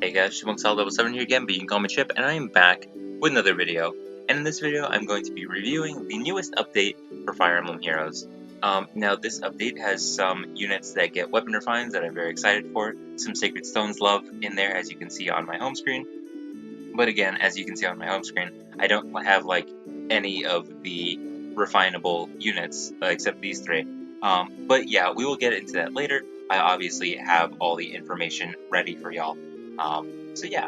Hey guys, Level 7 here again, but you can call me Chip, and I am back with another video. And in this video, I'm going to be reviewing the newest update for Fire Emblem Heroes. Now, this update has some units that get weapon refines that I'm very excited for, some Sacred Stones love in there, as you can see on my home screen. But again, as you can see on my home screen, I don't have like any of the refinable units except these three. But yeah, we will get into that later. I obviously have all the information ready for y'all. So yeah,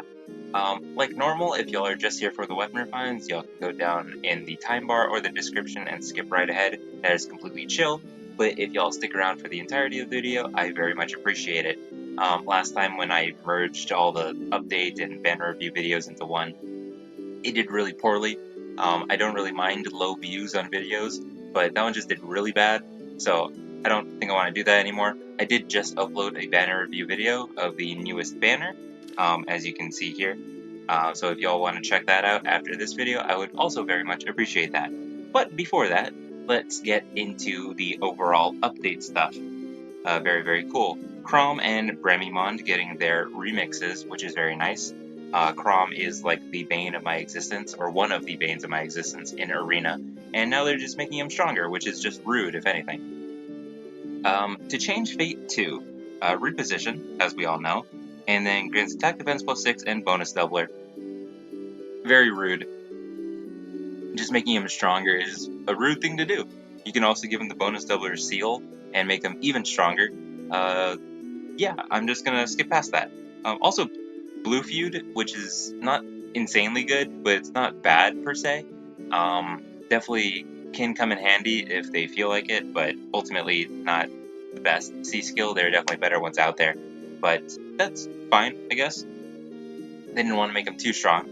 like normal, if y'all are just here for the weapon refines, y'all can go down in the time bar or the description and skip right ahead. That is completely chill. But if y'all stick around for the entirety of the video, I very much appreciate it. Last time when I merged all the update and banner review videos into one, it did really poorly. I don't really mind low views on videos, but that one just did really bad, so I don't think I want to do that anymore. I did just upload a banner review video of the newest banner, as you can see here. So if y'all want to check that out after this video, I would also very much appreciate that. But before that, let's get into the overall update stuff. Very, very cool. Chrom and Bremimond getting their remixes, which is very nice. Chrom is like the bane of my existence, or one of the banes of my existence in Arena, and now they're just making him stronger, which is just rude, if anything. To change Fate 2, reposition, as we all know, and then grants attack defense +6 and bonus doubler. Very rude. Just making him stronger is a rude thing to do. You can also give him the bonus doubler seal and make him even stronger. Yeah, I'm just gonna skip past that. Also, Blue Feud, which is not insanely good, but it's not bad per se. Definitely can come in handy if they feel like it, but ultimately not the best C skill. There are definitely better ones out there, but that's fine, I guess. They didn't want to make him too strong.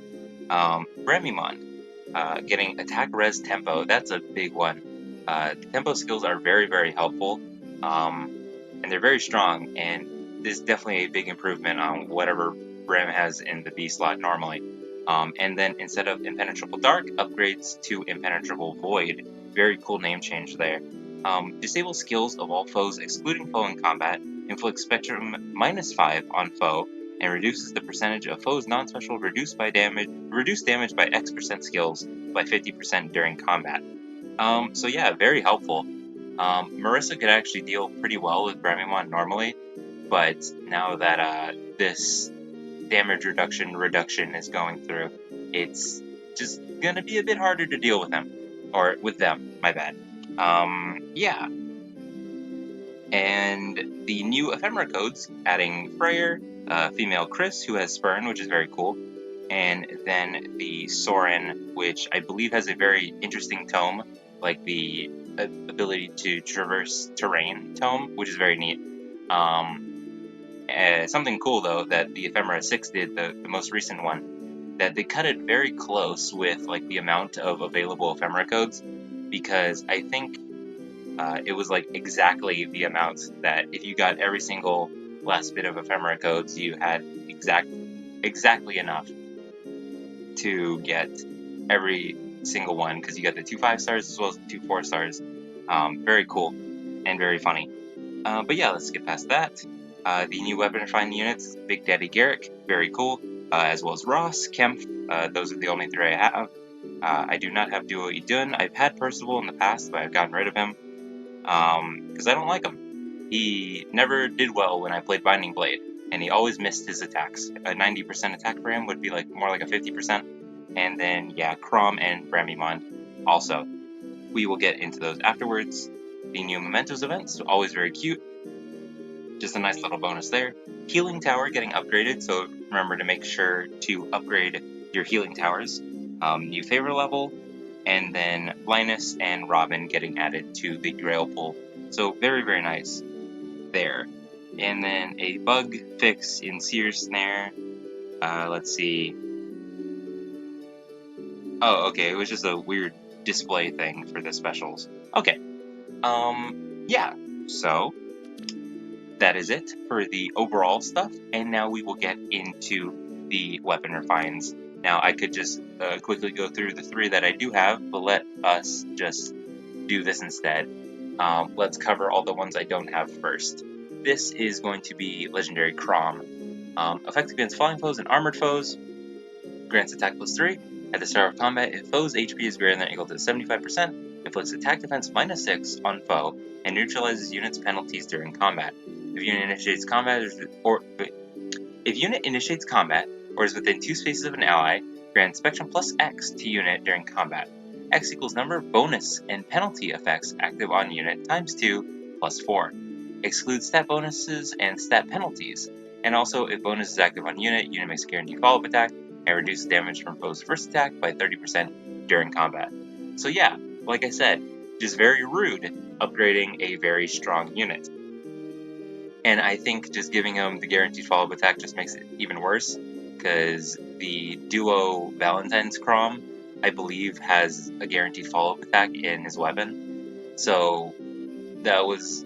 Bremimond, getting attack res tempo, that's a big one. Tempo skills are very, very helpful, and they're very strong, and this is definitely a big improvement on whatever Brem has in the B slot normally. And then instead of Impenetrable Dark, upgrades to Impenetrable Void. Very cool name change there. Disable skills of all foes excluding foe in combat, inflicts Spectrum -5 on foe, and reduces the percentage of foes non-special reduced damage by X% skills by 50% during combat. So yeah, very helpful. Marissa could actually deal pretty well with Bremimond normally, but now that this damage reduction is going through, it's just gonna be a bit harder to deal with him. Or with them, my bad. Yeah. And the new ephemera codes, adding Freyr, female Chris, who has Spurn, which is very cool, and then the Soren, which I believe has a very interesting tome, like the ability to traverse terrain tome, which is very neat. Something cool though that the Ephemera 6 did, the most recent one, that they cut it very close with like the amount of available ephemera codes, because I think it was like exactly the amount that if you got every single last bit of ephemera codes, you had exactly enough to get every single one, because you got the 2 5-stars as well as the 2 4-stars. Very cool and very funny. But yeah, let's get past that. The new weapon refining units, Big Daddy Garrick, very cool, as well as Ross, Kempf, those are the only 3 I have. I do not have Duo Idun. I've had Percival in the past, but I've gotten rid of him, because I don't like him. He never did well when I played Binding Blade, and he always missed his attacks. A 90% attack for him would be like more like a 50%. And then, yeah, Chrom and Bremimond also. We will get into those afterwards. The new Mementos events, always very cute. Just a nice little bonus there. Healing Tower getting upgraded, so remember to make sure to upgrade your healing towers. New favor level, and then Linus and Robin getting added to the Grail pool. So very, very nice there. And then a bug fix in Seer Snare. Let's see. Oh, okay, it was just a weird display thing for the specials. Okay. Yeah, so that is it for the overall stuff, and now we will get into the weapon refines. Now, I could just quickly go through the 3 that I do have, but let us just do this instead. Let's cover all the ones I don't have first. This is going to be Legendary Chrom. Effective against flying foes and armored foes. Grants attack +3. At the start of combat, if foe's HP is greater than or equal to 75%, inflicts attack defense -6 on foe, and neutralizes unit's penalties during combat. If unit initiates combat or is within 2 spaces of an ally, grant Spectrum +X to unit during combat. X equals number of bonus and penalty effects active on unit times 2 plus 4. Excludes stat bonuses and stat penalties. And also, if bonus is active on unit makes a guaranteed follow-up attack and reduces damage from foe's first attack by 30% during combat. So yeah, like I said, just very rude upgrading a very strong unit. And I think just giving him the guaranteed follow-up attack just makes it even worse, because the duo Valentine's Crom, I believe, has a guaranteed follow-up attack in his weapon. So that was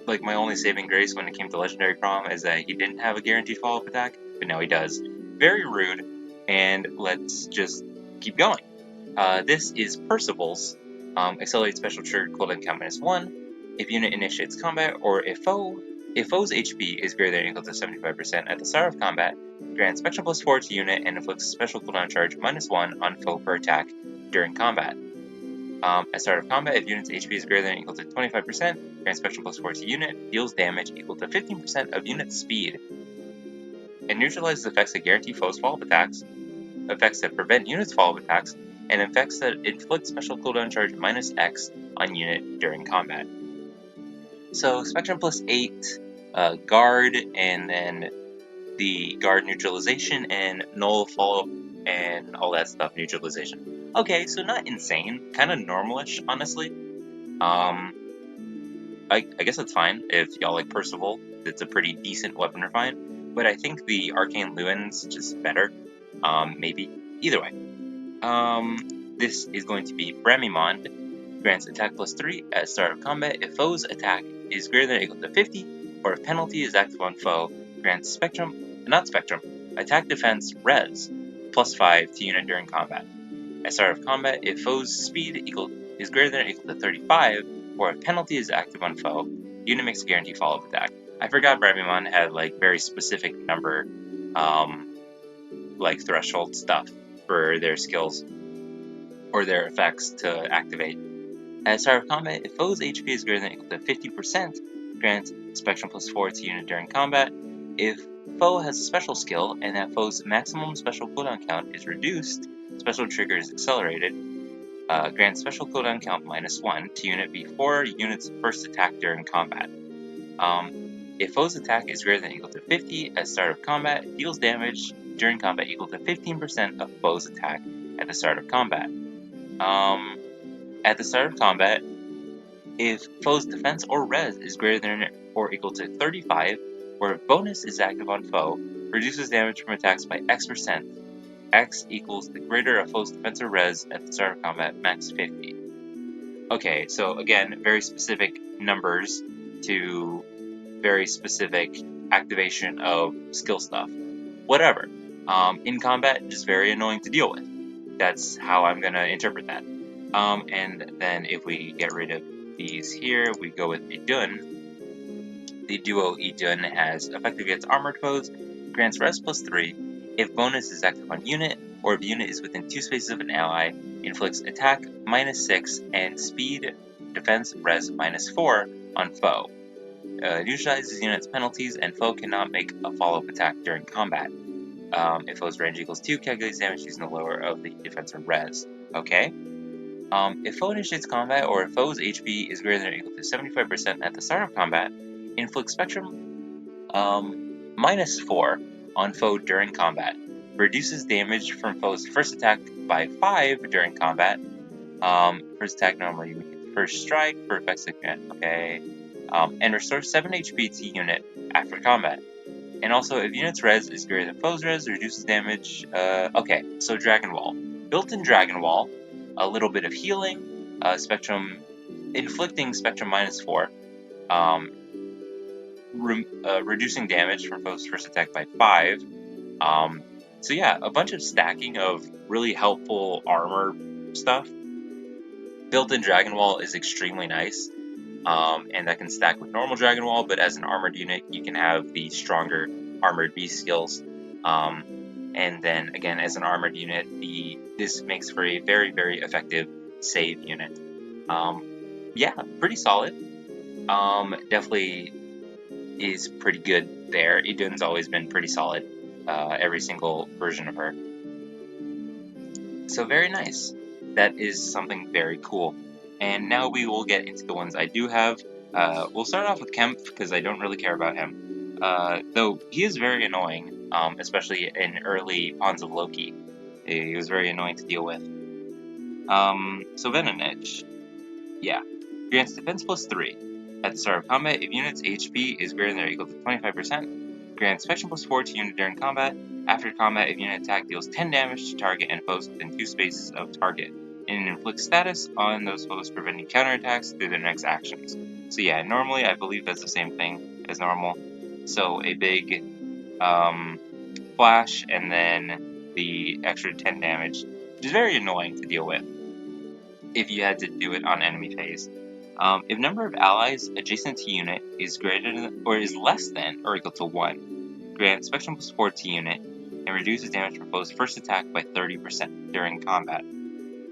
like my only saving grace when it came to Legendary Crom, is that he didn't have a guaranteed follow-up attack, but now he does. Very rude, and let's just keep going. This is Percival's Accelerate Special Trigger cooldown count -1. If unit initiates combat, or if foe's HP is greater than or equal to 75% at the start of combat, grant Spectrum +4 to unit and inflicts a special cooldown charge -1 on foe per attack during combat. At start of combat, if unit's HP is greater than or equal to 25%, grant Spectrum +4 to unit, deals damage equal to 15% of unit's speed. It neutralizes effects that guarantee foes follow-up attacks, effects that prevent units' follow-up attacks, and effects that inflict special cooldown charge -X on unit during combat. So Spectrum +8, guard, and then the guard neutralization, and null follow-up, and all that stuff neutralization. Okay, so not insane, kind of normalish, honestly. I guess that's fine if y'all like Percival. It's a pretty decent weapon refine, but I think the Arcane Lewin's just better. Maybe. Either way. This is going to be Bramimond. Grants attack +3 at start of combat if foe's attack is greater than or equal to 50, or if penalty is active on foe. Grants attack defense res +5 to unit during combat. At start of combat, if foe's speed is greater than or equal to 35, or if penalty is active on foe, unit makes a guaranteed follow-up attack. I forgot Bramimon had like very specific number, like threshold stuff for their skills or their effects to activate. At start of combat, if foe's HP is greater than or equal to 50%, grant Spectrum +4 to unit during combat. If foe has a special skill and that foe's maximum special cooldown count is reduced, special trigger is accelerated, grant special cooldown count -1 to unit before unit's first attack during combat. If foe's attack is greater than or equal to 50 at start of combat, deals damage during combat equal to 15% of foe's attack at the start of combat. At the start of combat, if foe's defense or res is greater than or equal to 35, or if bonus is active on foe, reduces damage from attacks by X%. X equals the greater of foe's defense or res at the start of combat, max 50. Okay, so again, very specific numbers to very specific activation of skill stuff. Whatever. In combat, just very annoying to deal with. That's how I'm going to interpret that. And then if we get rid of these here, we go with Idun. The duo Idun has effective against armored foes, grants res +3. If bonus is active on unit, or if unit is within 2 spaces of an ally, inflicts attack -6 and speed defense res -4 on foe. Neutralizes unit's penalties, and foe cannot make a follow-up attack during combat. If foe's range equals 2, calculates damage using the lower of the defense or res. Okay. If foe initiates combat, or if foe's HP is greater than or equal to 75% at the start of combat, inflicts Spectrum -4 on foe during combat. Reduces damage from foe's first attack by 5 during combat. First attack normally first strike for effects like that. Okay. And restores 7 HP to unit after combat. And also, if unit's res is greater than foe's res, reduces damage. Okay, so Dragon Wall. Built-in Dragon Wall, a little bit of healing, inflicting Spectrum -4, reducing damage from foe's first attack by 5. So yeah, a bunch of stacking of really helpful armor stuff. Built-in Dragon Wall is extremely nice, and that can stack with normal Dragon Wall, but as an armored unit, you can have the stronger armored beast skills. And then again, as an armored unit, this makes for a very, very effective save unit. Yeah, pretty solid. Definitely is pretty good there. Idun's always been pretty solid, every single version of her. So very nice. That is something very cool. And now we will get into the ones I do have. We'll start off with Kemp, because I don't really care about him. Though he is very annoying, especially in early Pawns of Loki. He was very annoying to deal with. So Venonage. Yeah. Grants defense plus 3. At the start of combat, if unit's HP is greater than or equal to 25%, grants protection plus 4 to unit during combat. After combat, if unit attack deals 10 damage to target and foes within 2 spaces of target, and inflicts status on those foes, preventing counterattacks through their next actions. So yeah, normally I believe that's the same thing as normal. So a big flash and then the extra 10 damage, which is very annoying to deal with if you had to do it on enemy phase. If number of allies adjacent to unit is greater than or is less than or equal to 1, grant Spectrum plus 4 to unit and reduces damage from foes' first attack by 30% during combat.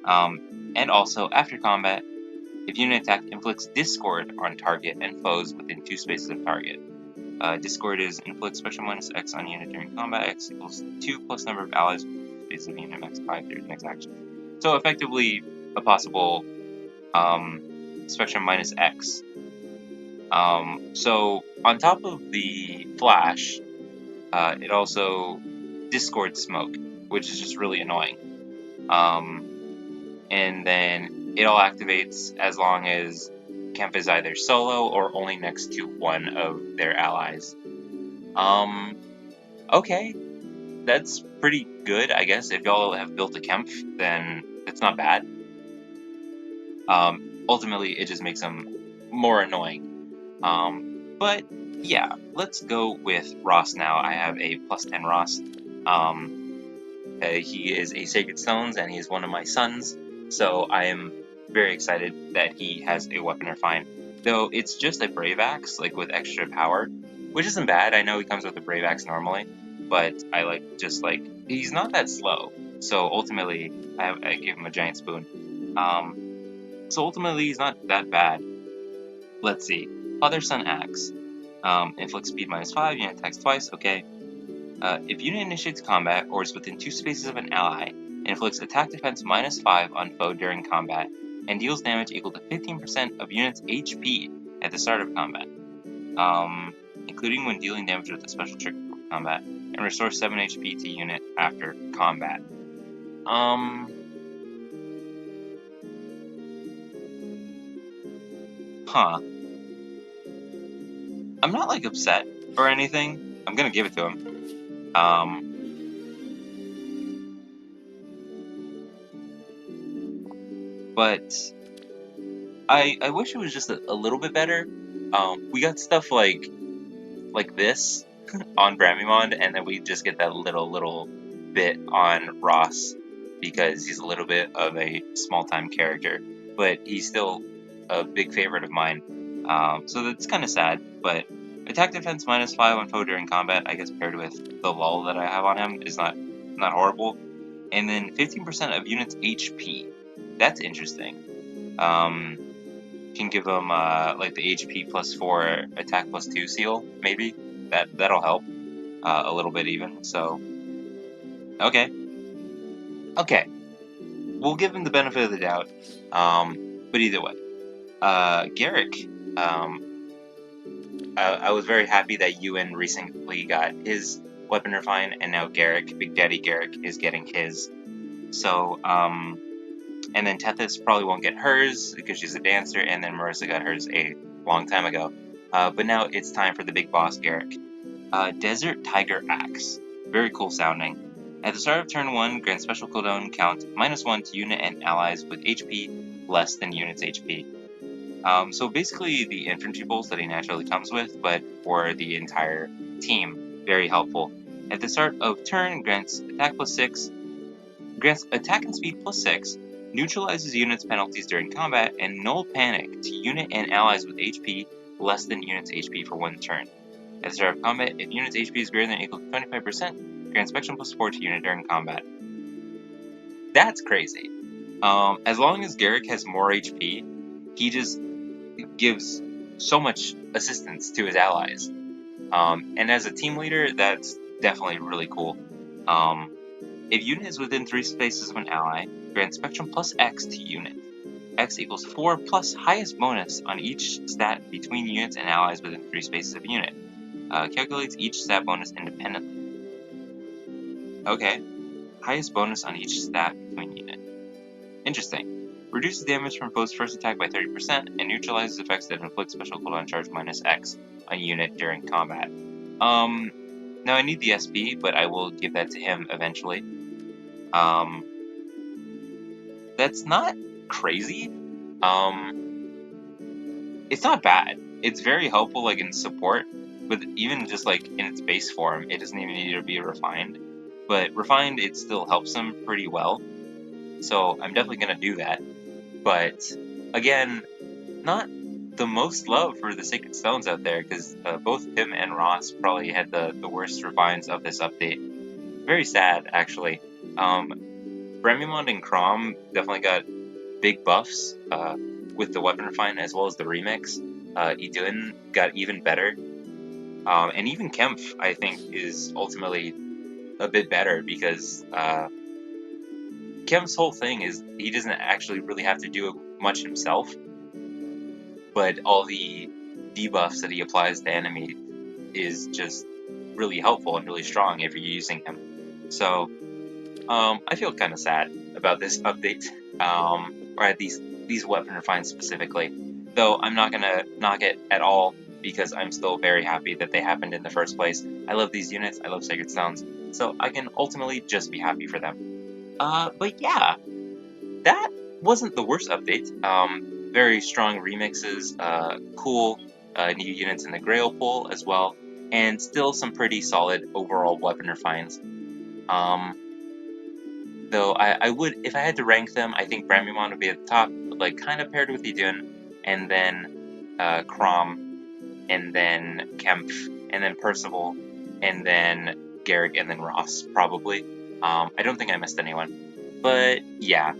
And also, after combat, if unit attack inflicts Discord on target and foes within 2 spaces of target. Discord is inflict Spectrum minus X on unit during combat. X equals 2 plus number of allies within spaces of unit max 5 through the next action. So effectively, a possible Spectrum minus X. So on top of the flash, it also Discord smoke, which is just really annoying. And then it all activates as long as Kemp is either solo or only next to one of their allies. Okay, that's pretty good, I guess. If y'all have built a Kemp, then it's not bad. Ultimately, it just makes them more annoying. But yeah, let's go with Ross now. I have a plus 10 Ross. He is a Sacred Stones, and he is one of my sons, so I am very excited that he has a Weapon Refine. Though it's just a Brave Axe, like with extra power, which isn't bad. I know he comes with a Brave Axe normally, but I he's not that slow. So ultimately, I give him a Giant Spoon. So ultimately, he's not that bad. Let's see. Father Son Axe. Inflict speed minus 5, unit attacks twice, okay. If unit initiates combat or is within 2 spaces of an ally, inflicts attack defense minus 5 on foe during combat, and deals damage equal to 15% of unit's HP at the start of combat, including when dealing damage with a special trick for combat, and restores 7 HP to unit after combat. I'm not like upset or anything. I'm gonna give it to him. But I wish it was just a little bit better. We got stuff like this on Bramimond, and then we just get that little bit on Ross because he's a little bit of a small-time character, but he's still a big favorite of mine. So that's kind of sad, but attack defense minus 5 on foe during combat, I guess paired with the lull that I have on him, is not horrible. And then 15% of unit's HP. That's interesting. Can give him like the HP plus 4 attack plus 2 seal, maybe. That'll help a little bit even. So okay, we'll give him the benefit of the doubt. But either way, Garrick. I was very happy that Ewan recently got his Weapon Refine, and now Garrick, Big Daddy Garrick, is getting his. So and then Tethys probably won't get hers because she's a dancer, and then Marissa got hers a long time ago. But now it's time for the big boss, Garrick. Desert Tiger Axe. Very cool sounding. At the start of turn 1, grant special cooldown count -1 to unit and allies with HP less than unit's HP. So basically the infantry bolts that he naturally comes with, but for the entire team. Very helpful. At the start of turn, grants attack plus 6, grants attack and speed plus 6, neutralizes units' penalties during combat, and null panic to unit and allies with HP less than unit's HP for 1 turn. At the start of combat, if unit's HP is greater than or equal to 25%, grant Spectrum plus 4 to unit during combat. That's crazy. As long as Garrick has more HP, he just gives so much assistance to his allies. And as a team leader, that's definitely really cool. If unit is within 3 spaces of an ally, grant Spectrum plus X to unit. X equals 4 plus highest bonus on each stat between units and allies within 3 spaces of a unit. Calculates each stat bonus independently. Okay. Highest bonus on each stat between unit. Interesting. Reduces damage from foe's first attack by 30% and neutralizes effects that inflict special cooldown charge minus X on unit during combat. Now I need the SP, but I will give that to him eventually. That's not crazy. It's not bad. It's very helpful, like, in support, but even just, like, in its base form, it doesn't even need to be refined. But refined, it still helps him pretty well. So I'm definitely going to do that. But, again, not the most love for the Sacred Stones out there, because both him and Ross probably had the worst refines of this update. Very sad, actually. Bremimond and Crom definitely got big buffs with the weapon refine as well as the remix. Idun got even better. And even Kempf, I think, is ultimately a bit better because Kempf's whole thing is he doesn't actually really have to do much himself, but all the debuffs that he applies to enemies is just really helpful and really strong if you're using him. So I feel kind of sad about this update, or at least these weapon refines specifically. Though I'm not gonna knock it at all because I'm still very happy that they happened in the first place. I love these units, I love Sacred Stones, so I can ultimately just be happy for them. But yeah, that wasn't the worst update. Very strong remixes, cool new units in the Grail pool as well, and still some pretty solid overall weapon refines. Though I would, if I had to rank them, I think Bramimon would be at the top, like kind of paired with Idun, and then Crom, and then Kempf, and then Percival, and then Garrick, and then Ross, probably. I don't think I missed anyone. But yeah,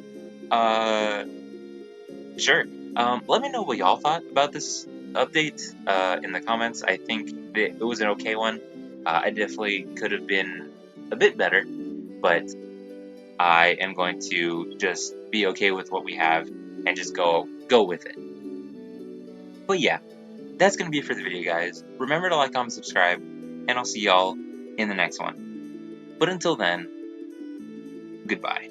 sure. Let me know what y'all thought about this update in the comments. I think that it was an okay one. I definitely could have been a bit better, but I am going to just be okay with what we have and just go with it. But yeah, that's going to be it for the video, guys. Remember to like, comment, subscribe, and I'll see y'all in the next one. But until then, goodbye.